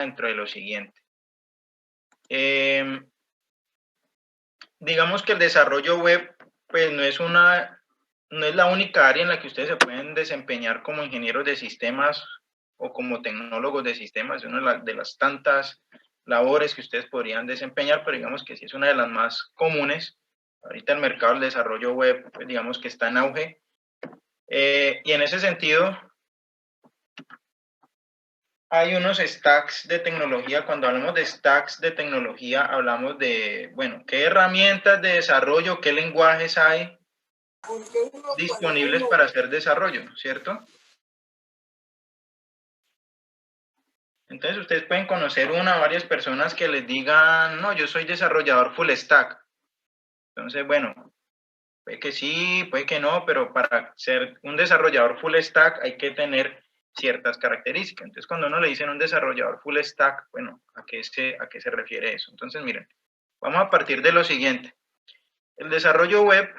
dentro de lo siguiente. Digamos que el desarrollo web, pues no es la única área en la que ustedes se pueden desempeñar como ingenieros de sistemas o como tecnólogos de sistemas, es una de las tantas labores que ustedes podrían desempeñar, pero digamos que sí es una de las más comunes. Ahorita el mercado del desarrollo web, pues digamos que está en auge. Y en ese sentido, hay unos stacks de tecnología. Cuando hablamos de stacks de tecnología, hablamos de, bueno, qué herramientas de desarrollo, qué lenguajes hay disponibles para hacer desarrollo, ¿cierto? Entonces, ustedes pueden conocer una o varias personas que les digan, no, yo soy desarrollador full stack. Entonces, bueno, puede que sí, puede que no, pero para ser un desarrollador full stack hay que tener ciertas características. Entonces, cuando uno le dicen un desarrollador full stack, bueno, ¿a qué se refiere eso? Entonces, miren, vamos a partir de lo siguiente. El desarrollo web,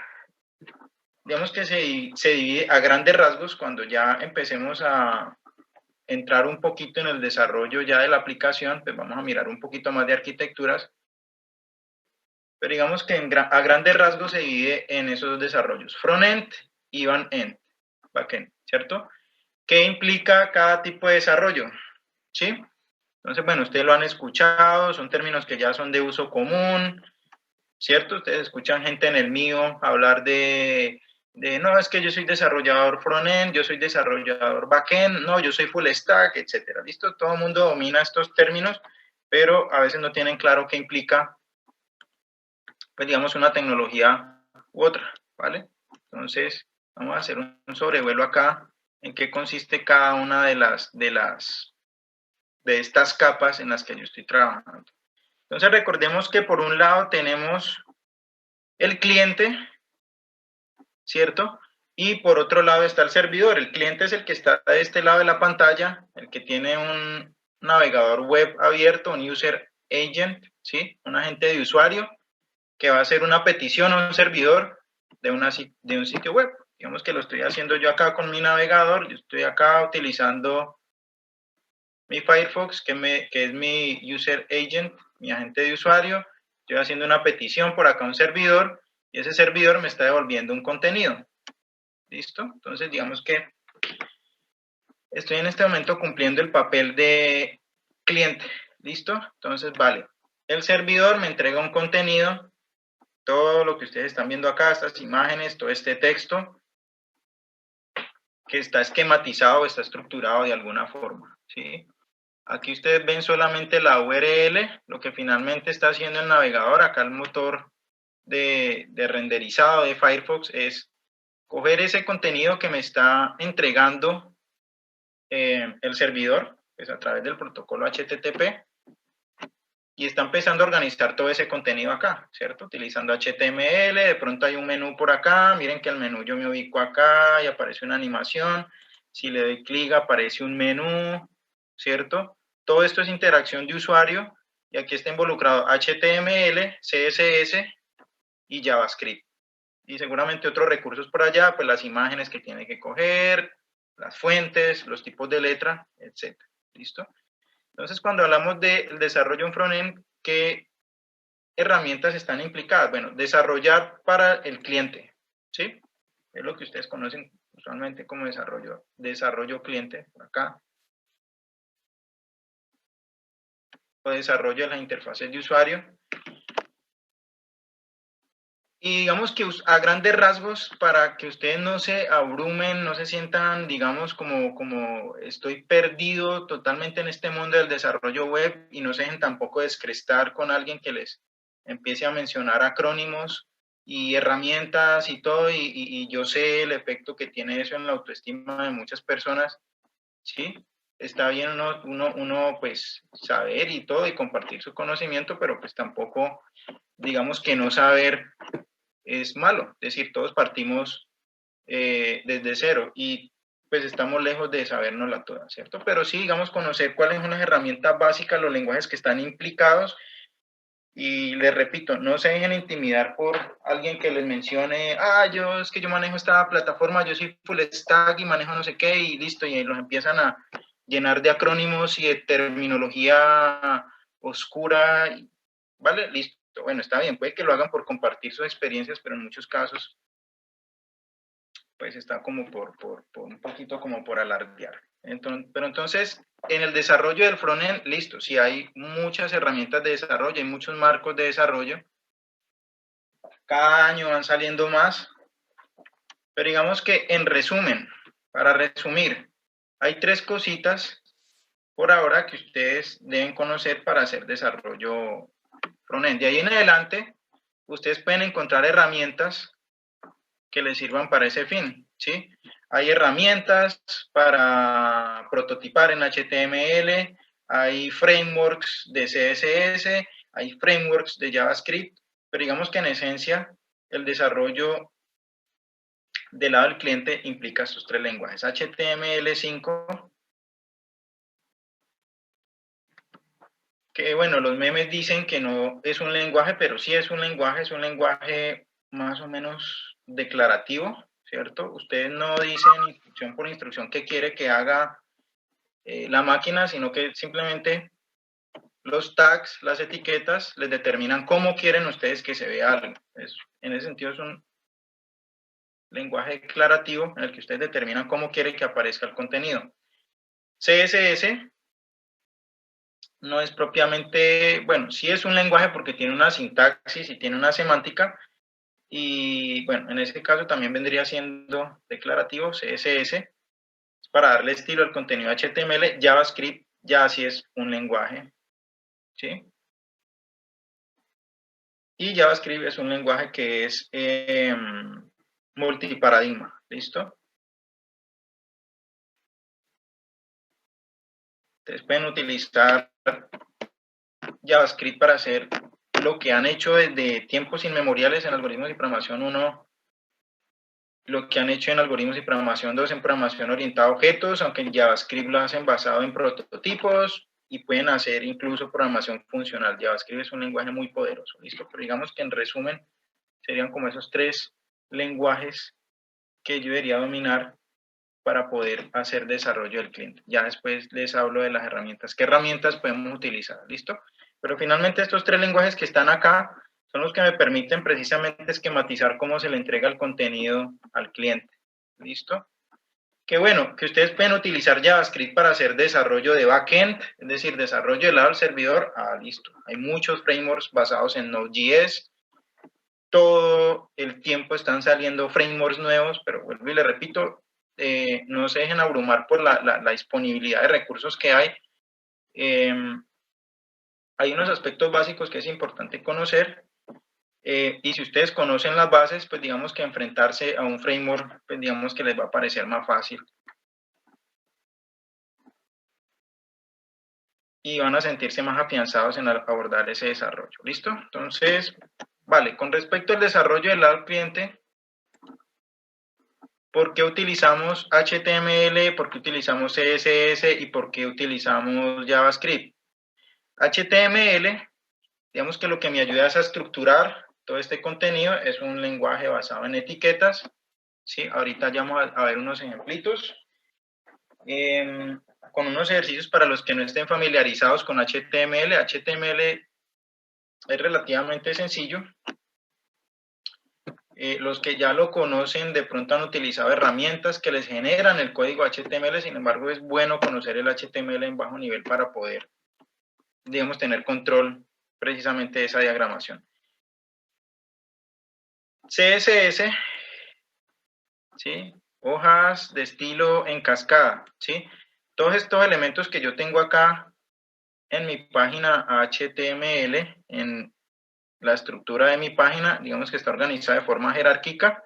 digamos que se divide a grandes rasgos cuando ya empecemos a entrar un poquito en el desarrollo ya de la aplicación, pues vamos a mirar un poquito más de arquitecturas, pero digamos que a grandes rasgos se divide en esos dos desarrollos, front-end y back-end, ¿cierto? ¿Qué implica cada tipo de desarrollo? ¿Sí? Entonces, bueno, ustedes lo han escuchado, son términos que ya son de uso común, ¿cierto? Ustedes escuchan gente en el mío hablar no, es que yo soy desarrollador front-end, yo soy desarrollador back-end, no, yo soy full stack, etcétera. ¿Listo? Todo el mundo domina estos términos, pero a veces no tienen claro qué implica, pues digamos, una tecnología u otra, ¿vale? Entonces, vamos a hacer un sobrevuelo acá en qué consiste cada una de estas capas en las que yo estoy trabajando. Entonces, recordemos que por un lado tenemos el cliente, ¿cierto? Y por otro lado está el servidor. El cliente es el que está de este lado de la pantalla, el que tiene un navegador web abierto, un user agent, ¿sí? Un agente de usuario que va a hacer una petición a un servidor de un sitio web. Digamos que lo estoy haciendo yo acá con mi navegador, yo estoy acá utilizando mi Firefox, que es mi user agent, mi agente de usuario. Estoy haciendo una petición por acá a un servidor y ese servidor me está devolviendo un contenido. ¿Listo? Entonces, digamos que estoy en este momento cumpliendo el papel de cliente. ¿Listo? Entonces, vale. El servidor me entrega un contenido, todo lo que ustedes están viendo acá, estas imágenes, todo este texto, que está esquematizado, está estructurado de alguna forma, ¿sí? Aquí ustedes ven solamente la URL, lo que finalmente está haciendo el navegador. Acá el motor de renderizado de Firefox es coger ese contenido que me está entregando el servidor, pues a través del protocolo HTTP, y está empezando a organizar todo ese contenido acá, ¿cierto? Utilizando HTML, de pronto hay un menú por acá, miren que el menú yo me ubico acá y aparece una animación, si le doy clic aparece un menú, ¿cierto? Todo esto es interacción de usuario y aquí está involucrado HTML, CSS y JavaScript. Y seguramente otros recursos por allá, pues las imágenes que tiene que coger, las fuentes, los tipos de letra, etc. ¿Listo? Entonces, cuando hablamos del desarrollo en frontend, ¿qué herramientas están implicadas? Bueno, desarrollar para el cliente, ¿sí? Es lo que ustedes conocen usualmente como desarrollo cliente, por acá. O desarrollo de las interfaces de usuario. Y digamos que a grandes rasgos, para que ustedes no se abrumen, no se sientan, digamos, como estoy perdido totalmente en este mundo del desarrollo web y no se dejen tampoco descrestar con alguien que les empiece a mencionar acrónimos y herramientas y todo, y yo sé el efecto que tiene eso en la autoestima de muchas personas, ¿sí? Está bien uno pues saber y todo y compartir su conocimiento, pero pues tampoco, digamos que no saber es malo, es decir, todos partimos desde cero y pues estamos lejos de sabernosla toda, ¿cierto? Pero sí, digamos, conocer cuáles son las herramientas básicas, los lenguajes que están implicados y les repito, no se dejen intimidar por alguien que les mencione, es que yo manejo esta plataforma, yo soy full stack y manejo no sé qué y listo, y los empiezan a llenar de acrónimos y de terminología oscura, ¿vale? Listo. Bueno, está bien, puede que lo hagan por compartir sus experiencias, pero en muchos casos, pues está como por un poquito como por alardear. Pero entonces, en el desarrollo del frontend, listo, sí hay muchas herramientas de desarrollo, hay muchos marcos de desarrollo. Cada año van saliendo más, pero digamos que en resumen, para resumir, hay 3 cositas por ahora que ustedes deben conocer para hacer desarrollo frontend. De ahí en adelante, ustedes pueden encontrar herramientas que les sirvan para ese fin, ¿sí? Hay herramientas para prototipar en HTML, hay frameworks de CSS, hay frameworks de JavaScript, pero digamos que en esencia el desarrollo del lado del cliente implica estos 3 lenguajes. HTML5, que bueno, los memes dicen que no es un lenguaje, pero sí es un lenguaje más o menos declarativo, ¿cierto? Ustedes no dicen instrucción por instrucción qué quiere que haga la máquina, sino que simplemente los tags, las etiquetas, les determinan cómo quieren ustedes que se vea algo. En ese sentido es un lenguaje declarativo en el que ustedes determinan cómo quieren que aparezca el contenido. CSS no es propiamente, bueno, sí es un lenguaje porque tiene una sintaxis y tiene una semántica, y bueno, en ese caso también vendría siendo declarativo. CSS para darle estilo al contenido HTML. JavaScript ya sí es un lenguaje, ¿sí? Y JavaScript es un lenguaje que es multiparadigma, ¿listo? Ustedes pueden utilizar JavaScript para hacer lo que han hecho desde tiempos inmemoriales en algoritmos de programación 1, lo que han hecho en algoritmos de programación 2, en programación orientada a objetos, aunque en JavaScript lo hacen basado en prototipos, y pueden hacer incluso programación funcional. JavaScript es un lenguaje muy poderoso, ¿listo? Pero digamos que en resumen serían como esos 3 lenguajes que yo debería dominar para poder hacer desarrollo del cliente. Ya después les hablo de las herramientas. ¿Qué herramientas podemos utilizar? ¿Listo? Pero finalmente estos 3 lenguajes que están acá son los que me permiten precisamente esquematizar cómo se le entrega el contenido al cliente. ¿Listo? Que bueno, que ustedes pueden utilizar JavaScript para hacer desarrollo de backend, es decir, desarrollo del lado del servidor. Listo. Hay muchos frameworks basados en Node.js. Todo el tiempo están saliendo frameworks nuevos, pero vuelvo y le repito, no se dejen abrumar por la disponibilidad de recursos que hay. Hay unos aspectos básicos que es importante conocer, y si ustedes conocen las bases, pues digamos que enfrentarse a un framework, pues digamos que les va a parecer más fácil. Y van a sentirse más afianzados en abordar ese desarrollo. ¿Listo? Entonces, vale, con respecto al desarrollo del lado del cliente, ¿por qué utilizamos HTML? ¿Por qué utilizamos CSS? ¿Y por qué utilizamos JavaScript? HTML, digamos que lo que me ayuda es a estructurar todo este contenido, es un lenguaje basado en etiquetas, ¿sí? Ahorita ya vamos a ver unos ejemplitos, con unos ejercicios para los que no estén familiarizados con HTML. HTML es relativamente sencillo. Los que ya lo conocen de pronto han utilizado herramientas que les generan el código HTML, sin embargo es bueno conocer el HTML en bajo nivel para poder, digamos, tener control precisamente de esa diagramación. CSS, ¿sí? Hojas de estilo en cascada, ¿sí? Todos estos elementos que yo tengo acá en mi página HTML, en la estructura de mi página, digamos que está organizada de forma jerárquica.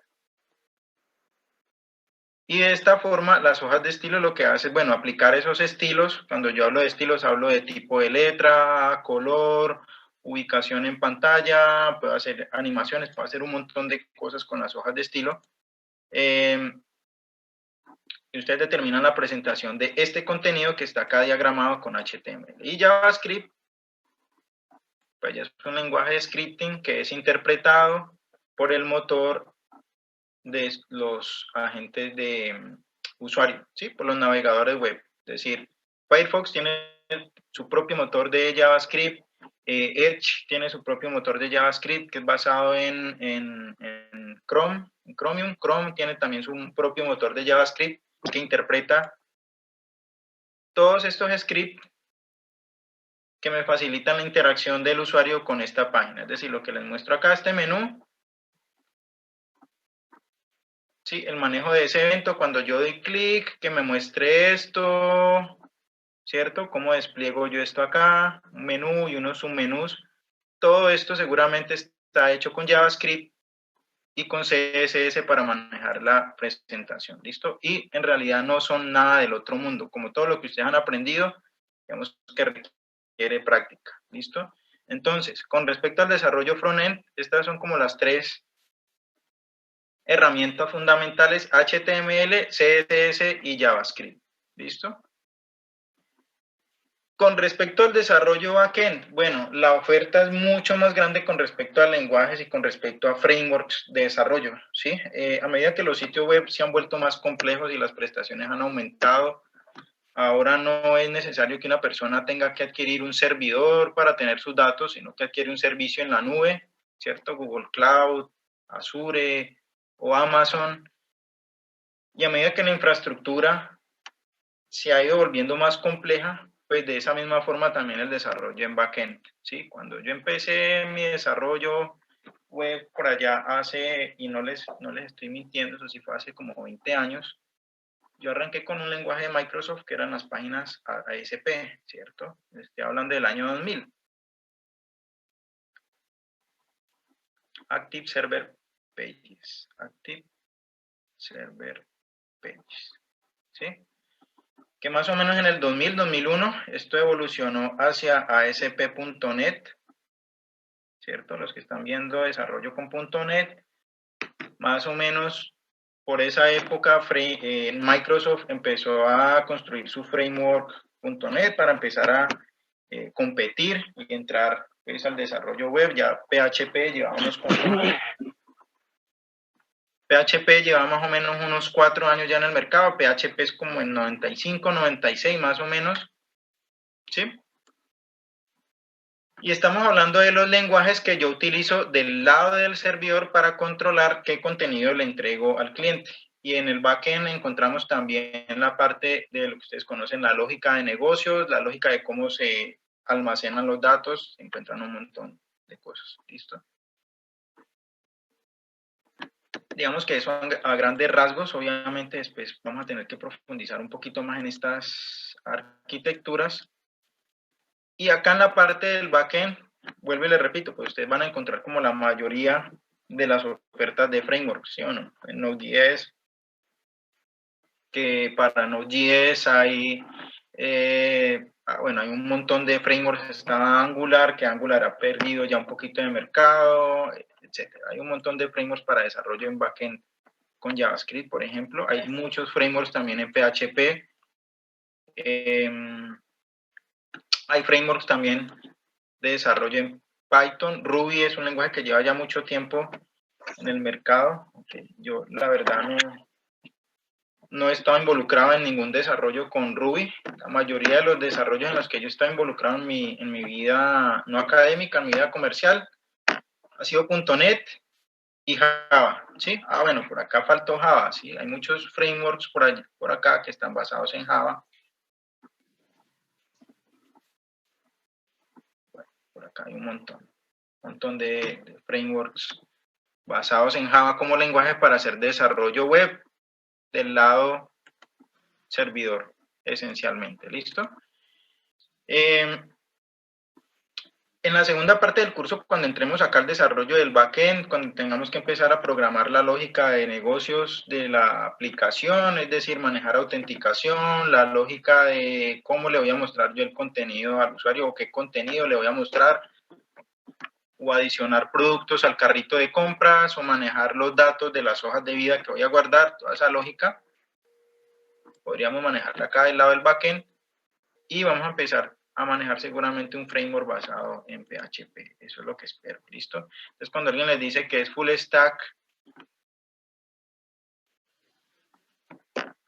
Y de esta forma, las hojas de estilo lo que hace es, bueno, aplicar esos estilos. Cuando yo hablo de estilos, hablo de tipo de letra, color, ubicación en pantalla, puedo hacer animaciones, puedo hacer un montón de cosas con las hojas de estilo. Y ustedes determinan la presentación de este contenido que está acá diagramado con HTML. Y JavaScript, pues ya es un lenguaje de scripting que es interpretado por el motor de los agentes de usuario, ¿sí? Por los navegadores web. Es decir, Firefox tiene su propio motor de JavaScript, Edge tiene su propio motor de JavaScript que es basado en Chrome, en Chromium. Chrome tiene también su propio motor de JavaScript que interpreta todos estos scripts que me facilitan la interacción del usuario con esta página. Es decir, lo que les muestro acá, este menú, ¿sí? El manejo de ese evento, cuando yo doy clic, que me muestre esto, ¿cierto? ¿Cómo despliego yo esto acá? Un menú y unos submenús. Todo esto seguramente está hecho con JavaScript y con CSS para manejar la presentación, ¿listo? Y en realidad no son nada del otro mundo. Como todo lo que ustedes han aprendido, digamos que requiere práctica, ¿listo? Entonces, con respecto al desarrollo frontend, estas son como las tres herramientas fundamentales: HTML, CSS y JavaScript, ¿listo? Con respecto al desarrollo backend, bueno, la oferta es mucho más grande con respecto a lenguajes y con respecto a frameworks de desarrollo, ¿sí? A medida que los sitios web se han vuelto más complejos y las prestaciones han aumentado, ahora no es necesario que una persona tenga que adquirir un servidor para tener sus datos, sino que adquiere un servicio en la nube, ¿cierto? Google Cloud, Azure o Amazon. Y a medida que la infraestructura se ha ido volviendo más compleja, pues de esa misma forma también el desarrollo en backend, ¿sí? Cuando yo empecé mi desarrollo web por allá hace, y no les estoy mintiendo, eso sí fue hace como 20 años, yo arranqué con un lenguaje de Microsoft que eran las páginas ASP, ¿cierto? Estoy hablando del año 2000. Active Server Pages, Active Server Pages, ¿sí? Que más o menos en el 2000, 2001, esto evolucionó hacia ASP.NET, ¿cierto? Los que están viendo desarrollo con .NET, más o menos por esa época Microsoft empezó a construir su framework .NET para empezar a competir y entrar pues, al desarrollo web. Ya PHP llevaba más o menos unos 4 años ya en el mercado. PHP es como en 95, 96 más o menos, ¿sí? Y estamos hablando de los lenguajes que yo utilizo del lado del servidor para controlar qué contenido le entrego al cliente. Y en el backend encontramos también la parte de lo que ustedes conocen, la lógica de negocios, la lógica de cómo se almacenan los datos, se encuentran un montón de cosas. ¿Listo? Digamos que eso a grandes rasgos. Obviamente después vamos a tener que profundizar un poquito más en estas arquitecturas. Y acá en la parte del backend, vuelvo y les repito, pues ustedes van a encontrar como la mayoría de las ofertas de frameworks, ¿sí o no? En Node.js, que para Node.js hay, bueno, hay un montón de frameworks. Está Angular, que Angular ha perdido ya un poquito de mercado, etc. Hay un montón de frameworks para desarrollo en backend con JavaScript, por ejemplo. Hay muchos frameworks también en PHP. Hay frameworks también de desarrollo en Python. Ruby es un lenguaje que lleva ya mucho tiempo en el mercado. Yo, la verdad, no he estado involucrado en ningún desarrollo con Ruby. La mayoría de los desarrollos en los que yo he estado involucrado en mi vida no académica, en mi vida comercial, ha sido .NET y Java, ¿sí? Bueno, por acá faltó Java, ¿sí? Hay muchos frameworks por acá que están basados en Java. Bueno, por acá hay un montón de frameworks basados en Java como lenguaje para hacer desarrollo web del lado servidor, esencialmente. ¿Listo? En la segunda parte del curso, cuando entremos acá al desarrollo del backend, cuando tengamos que empezar a programar la lógica de negocios de la aplicación, es decir, manejar autenticación, la lógica de cómo le voy a mostrar yo el contenido al usuario o qué contenido le voy a mostrar, o adicionar productos al carrito de compras, o manejar los datos de las hojas de vida que voy a guardar, toda esa lógica, podríamos manejarla acá del lado del backend, y vamos a empezar a manejar seguramente un framework basado en PHP. Eso es lo que espero. ¿Listo? Entonces, cuando alguien les dice que es full stack,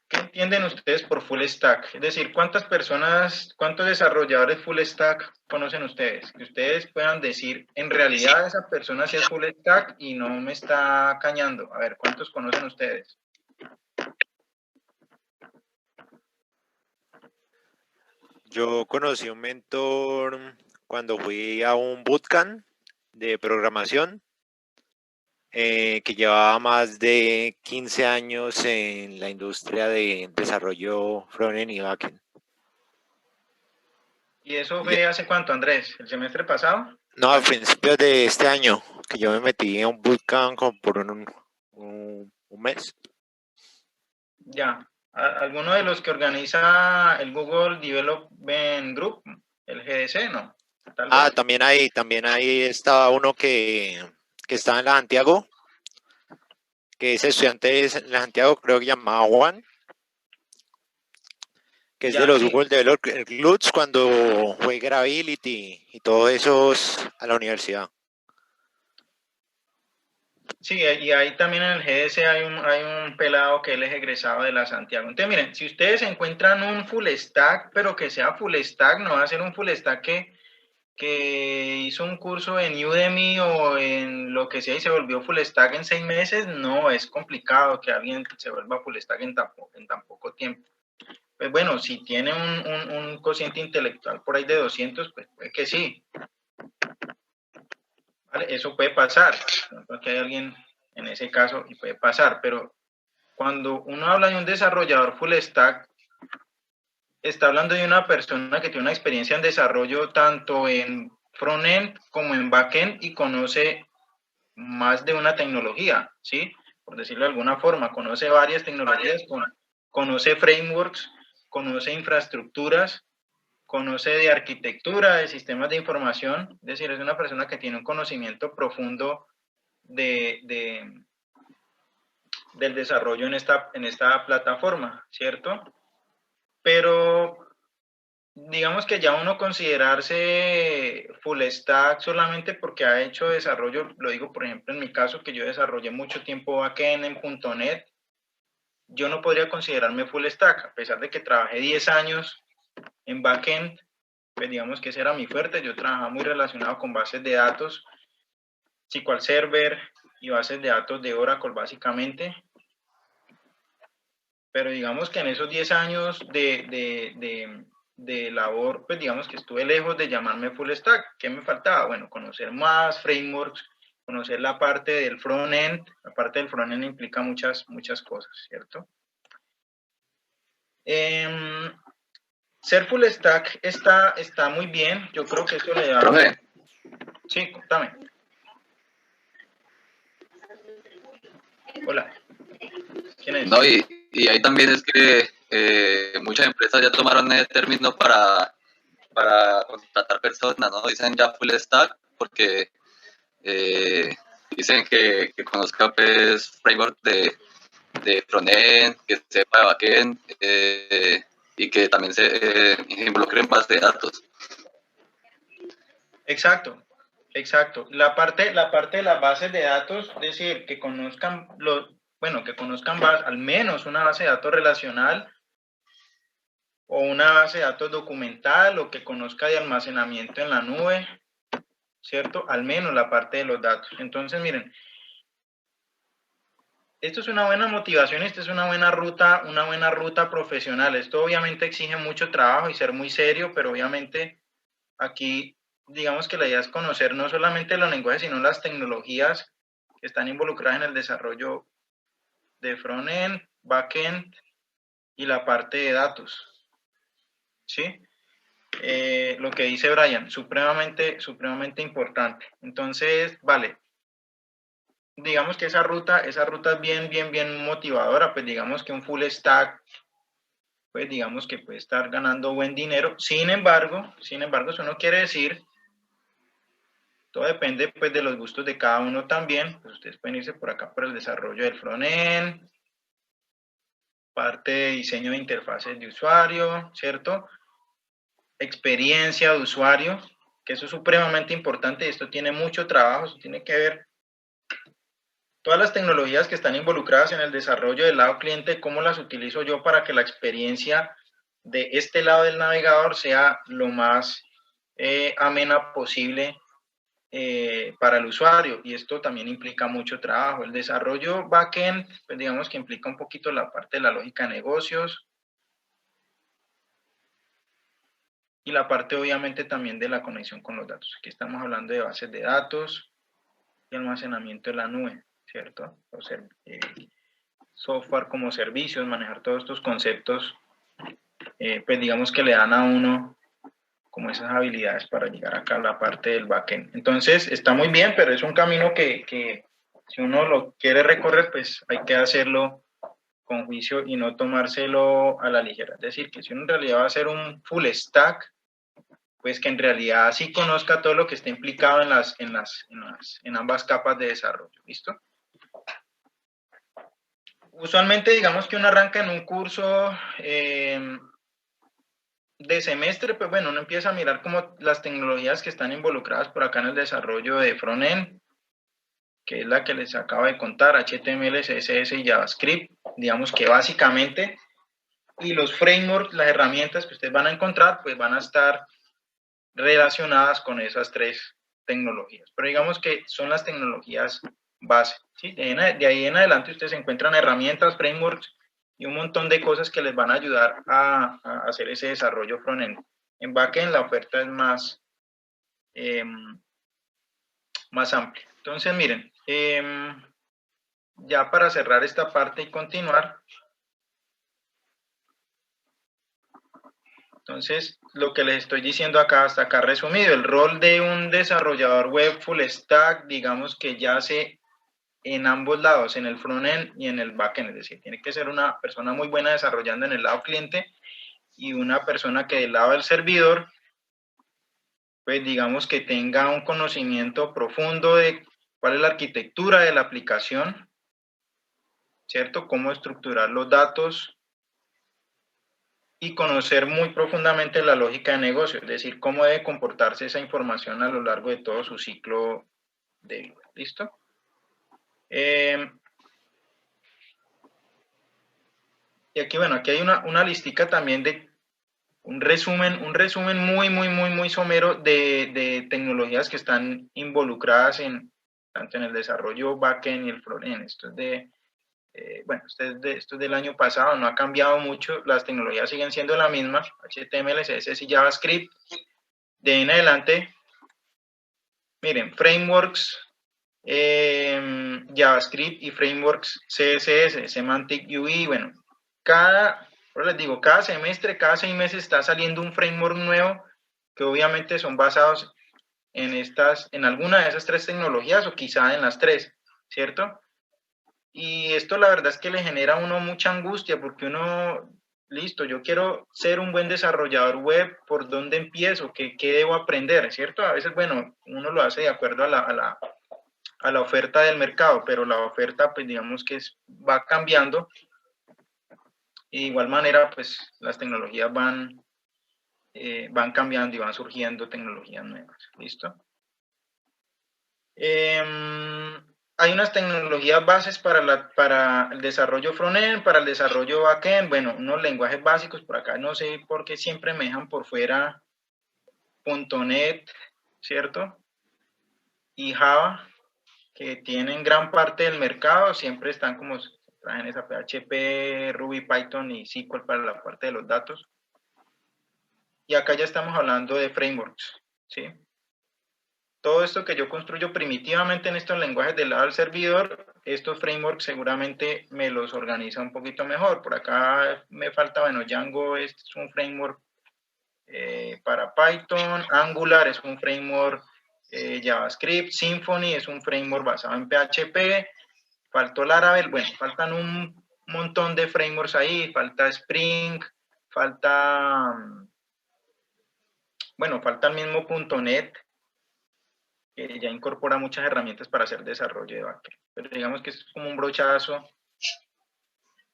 ¿qué entienden ustedes por full stack? Es decir, ¿cuántas personas, cuántos desarrolladores full stack conocen ustedes? Que ustedes puedan decir, en realidad esa persona sí es full stack y no me está cañando. A ver, ¿cuántos conocen ustedes? Yo conocí un mentor cuando fui a un bootcamp de programación que llevaba más de 15 años en la industria de desarrollo frontend y backend. ¿Y eso fue hace cuánto, Andrés? ¿El semestre pasado? No, a principios de este año, que yo me metí en un bootcamp como por un mes. Ya. ¿Alguno de los que organiza el Google Development Group, el GDC, no? Tal vez. También ahí estaba uno que estaba en la Santiago, que es estudiante de la Santiago, creo que llamaba Juan, que es de Ya, los sí. Google Developer Groups cuando fue Gravity y todos esos a la universidad. Sí, y ahí también en el GS hay un pelado que él es egresado de la Santiago. Entonces, miren, si ustedes encuentran un full stack, pero que sea full stack, no va a ser un full stack que hizo un curso en Udemy o en lo que sea y se volvió full stack en 6 meses, no, es complicado que alguien se vuelva full stack en tan poco tiempo. Pues bueno, si tiene un cociente intelectual por ahí de 200, pues puede que sí. ¿Vale? Eso puede pasar, porque hay alguien en ese caso y puede pasar, pero cuando uno habla de un desarrollador full stack, está hablando de una persona que tiene una experiencia en desarrollo tanto en frontend como en backend y conoce más de una tecnología, ¿sí? Por decirlo de alguna forma, conoce varias tecnologías, conoce frameworks, conoce infraestructuras, conoce de arquitectura, de sistemas de información, es decir, es una persona que tiene un conocimiento profundo del desarrollo en esta plataforma, ¿cierto? Pero digamos que ya uno considerarse full stack solamente porque ha hecho desarrollo, lo digo por ejemplo en mi caso, que yo desarrollé mucho tiempo backend en .NET, yo no podría considerarme full stack, a pesar de que trabajé 10 años en backend, pues digamos que ese era mi fuerte, yo trabajaba muy relacionado con bases de datos, SQL Server y bases de datos de Oracle básicamente, pero digamos que en esos 10 años de labor, pues digamos que estuve lejos de llamarme full stack. ¿Qué me faltaba? Bueno, conocer más frameworks, conocer la parte del front-end. La parte del front-end implica muchas cosas, ¿cierto? Ser full stack está muy bien. Yo creo que eso le da... Profe. Sí, contame. Hola. ¿Quién es? No, y ahí también es que muchas empresas ya tomaron el término para contratar personas, ¿no? Dicen ya full stack porque dicen que conozca pues framework de frontend, que sepa de backend y que también se involucre en base de datos. Exacto, exacto. La parte de las bases de datos, es decir, que conozcan que conozcan al menos una base de datos relacional o una base de datos documental o que conozca de almacenamiento en la nube, ¿cierto? Al menos la parte de los datos. Entonces, miren, esto es una buena motivación, esto es una buena ruta profesional. Esto obviamente exige mucho trabajo y ser muy serio, pero obviamente aquí digamos que la idea es conocer no solamente los lenguajes, sino las tecnologías que están involucradas en el desarrollo de frontend, backend y la parte de datos. ¿Sí? Lo que dice Brian, supremamente importante. Entonces, vale, digamos que esa ruta es bien motivadora, pues digamos que un full stack, pues digamos que puede estar ganando buen dinero. Sin embargo, eso no quiere decir, todo depende pues de los gustos de cada uno también, pues ustedes pueden irse por acá por el desarrollo del frontend, parte de diseño de interfaces de usuario, ¿cierto? Experiencia de usuario, que eso es supremamente importante y esto tiene mucho trabajo, eso tiene que ver todas las tecnologías que están involucradas en el desarrollo del lado cliente, cómo las utilizo yo para que la experiencia de este lado del navegador sea lo más amena posible para el usuario, y esto también implica mucho trabajo. El desarrollo backend, pues digamos que implica un poquito la parte de la lógica de negocios y la parte obviamente también de la conexión con los datos. Aquí estamos hablando de bases de datos y almacenamiento en la nube, ¿cierto? O sea, software como servicios, manejar todos estos conceptos, pues digamos que le dan a uno como esas habilidades para llegar acá a la parte del backend. Entonces, está muy bien, pero es un camino que si uno lo quiere recorrer, pues hay que hacerlo con juicio y no tomárselo a la ligera. Es decir, que si uno en realidad va a hacer un full stack, pues que en realidad sí conozca todo lo que está implicado en ambas capas de desarrollo. ¿Listo? Usualmente, digamos que uno arranca en un curso de semestre, pues bueno, uno empieza a mirar como las tecnologías que están involucradas por acá en el desarrollo de frontend, que es la que les acabo de contar, HTML, CSS y JavaScript, digamos que básicamente, y los frameworks, las herramientas que ustedes van a encontrar, pues van a estar relacionadas con esas tres tecnologías, pero digamos que son las tecnologías base, ¿sí? De ahí en adelante ustedes encuentran herramientas, frameworks y un montón de cosas que les van a ayudar a hacer ese desarrollo frontend. En backend la oferta es más amplia. Entonces, miren, ya para cerrar esta parte y continuar, entonces, lo que les estoy diciendo acá, hasta acá resumido, el rol de un desarrollador web full stack, digamos que ya se en ambos lados, en el frontend y en el backend, es decir, tiene que ser una persona muy buena desarrollando en el lado cliente y una persona que del lado del servidor, pues digamos que tenga un conocimiento profundo de cuál es la arquitectura de la aplicación, ¿cierto? Cómo estructurar los datos y conocer muy profundamente la lógica de negocio, es decir, cómo debe comportarse esa información a lo largo de todo su ciclo de vida. ¿Listo? Y aquí, bueno, aquí hay una listica también de un resumen muy somero de tecnologías que están involucradas tanto en el desarrollo backend y el frontend. Esto es bueno, esto es del año pasado, no ha cambiado mucho, las tecnologías siguen siendo la misma, HTML, CSS y JavaScript. De ahí en adelante, miren, frameworks, JavaScript y frameworks CSS, Semantic UI, bueno, les digo, cada semestre, cada 6 meses está saliendo un framework nuevo que obviamente son basados en alguna de esas tres tecnologías o quizá en las tres, ¿cierto? Y esto la verdad es que le genera a uno mucha angustia porque uno, listo, yo quiero ser un buen desarrollador web, ¿por dónde empiezo? ¿Qué debo aprender? ¿Cierto? A veces, bueno, uno lo hace de acuerdo a la oferta del mercado, pero la oferta, pues digamos que va cambiando. Y de igual manera, pues las tecnologías van cambiando y van surgiendo tecnologías nuevas. ¿Listo? Hay unas tecnologías bases para el desarrollo frontend, para el desarrollo backend, bueno, unos lenguajes básicos por acá, no sé por qué siempre me dejan por fuera .NET, ¿cierto? Y Java, que tienen gran parte del mercado, siempre están como, traen esa PHP, Ruby, Python y SQL para la parte de los datos. Y acá ya estamos hablando de frameworks, ¿sí? Todo esto que yo construyo primitivamente en estos lenguajes del lado del servidor, estos frameworks seguramente me los organiza un poquito mejor. Por acá me falta, bueno, Django es un framework para Python, Angular es un framework JavaScript, Symfony es un framework basado en PHP, faltó Laravel, bueno, faltan un montón de frameworks ahí, falta Spring, falta, bueno, falta el mismo .NET, que ya incorpora muchas herramientas para hacer desarrollo de backend. Pero digamos que es como un brochazo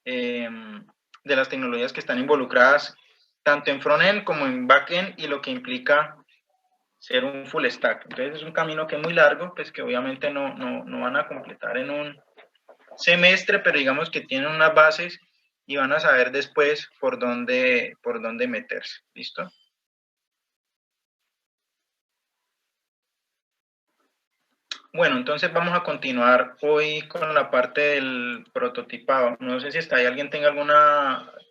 de las tecnologías que están involucradas tanto en frontend como en backend y lo que implica ser un full stack. Entonces es un camino que es muy largo, pues que obviamente no van a completar en semestre, pero digamos que tienen unas bases y van a saber después por dónde meterse. ¿Listo? Bueno, entonces vamos a continuar hoy con la parte del prototipado. No sé si está ahí alguien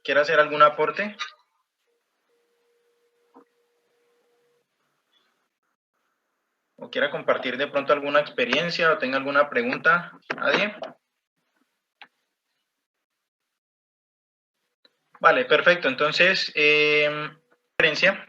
quiera hacer algún aporte. O quiera compartir de pronto alguna experiencia o tenga alguna pregunta. ¿Nadie? Vale, perfecto. Entonces, experiencia.